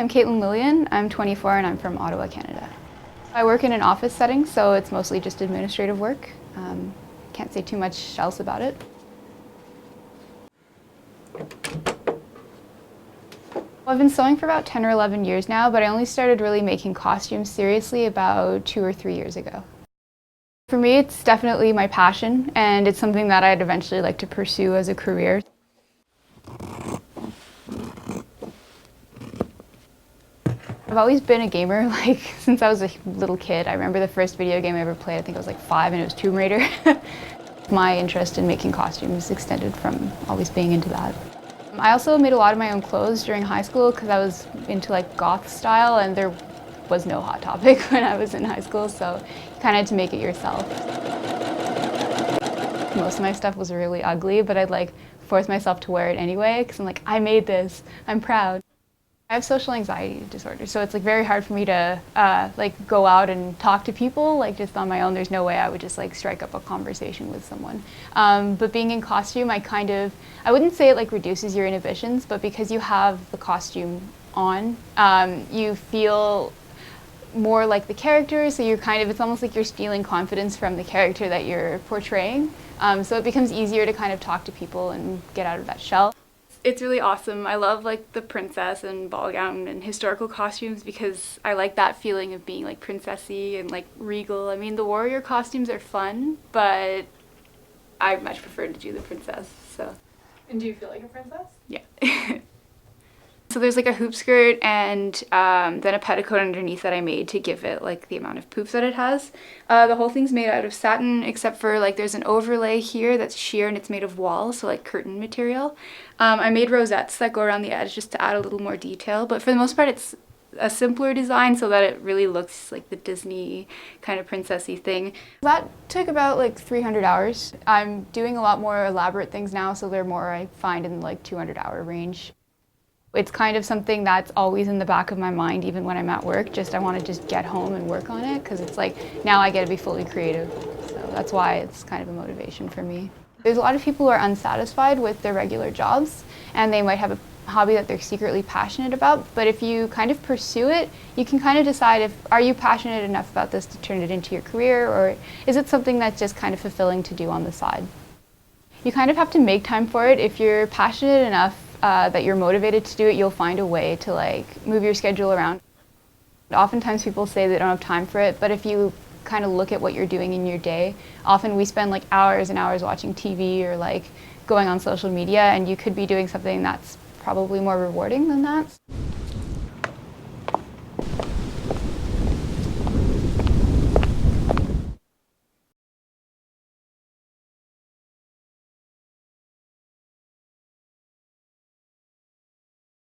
I'm Caitlin Lillian, I'm 24 and I'm from Ottawa, Canada. I work in an office setting, so it's mostly just administrative work. Can't say too much else about it. I've been sewing for about 10 or 11 years now, but I only started really making costumes seriously about 2 or 3 years ago. For me, it's definitely my passion, and it's something that I'd eventually like to pursue as a career. I've always been a gamer, since I was a little kid. I remember the first video game I ever played, I think I was 5, and it was Tomb Raider. My interest in making costumes extended from always being into that. I also made a lot of my own clothes during high school because I was into goth style, and there was no Hot Topic when I was in high school, so you kind of had to make it yourself. Most of my stuff was really ugly, but I'd force myself to wear it anyway because I'm I made this, I'm proud. I have social anxiety disorder, so it's very hard for me to go out and talk to people just on my own. There's no way I would just strike up a conversation with someone. But being in costume, I wouldn't say it reduces your inhibitions, but because you have the costume on, you feel more like the character, so it's almost like you're stealing confidence from the character that you're portraying. So it becomes easier to kind of talk to people and get out of that shell. It's really awesome. I love the princess and ball gown and historical costumes because I like that feeling of being princessy and regal. I mean, the warrior costumes are fun, but I much prefer to do the princess, so. And do you feel like a princess? Yeah. So there's a hoop skirt and then a petticoat underneath that I made to give it the amount of poof that it has. The whole thing's made out of satin except for there's an overlay here that's sheer and it's made of wool, so curtain material. I made rosettes that go around the edge just to add a little more detail, but for the most part it's a simpler design so that it really looks like the Disney kind of princessy thing. That took about 300 hours. I'm doing a lot more elaborate things now, so they're more I find in the 200-hour range. It's kind of something that's always in the back of my mind, even when I'm at work. I want to just get home and work on it, because it's now I get to be fully creative. So that's why it's kind of a motivation for me. There's a lot of people who are unsatisfied with their regular jobs, and they might have a hobby that they're secretly passionate about. But if you kind of pursue it, you can kind of decide are you passionate enough about this to turn it into your career, or is it something that's just kind of fulfilling to do on the side? You kind of have to make time for it. If you're passionate enough that you're motivated to do it, you'll find a way to move your schedule around. Oftentimes people say they don't have time for it, but if you kind of look at what you're doing in your day, often we spend hours and hours watching TV or going on social media, and you could be doing something that's probably more rewarding than that.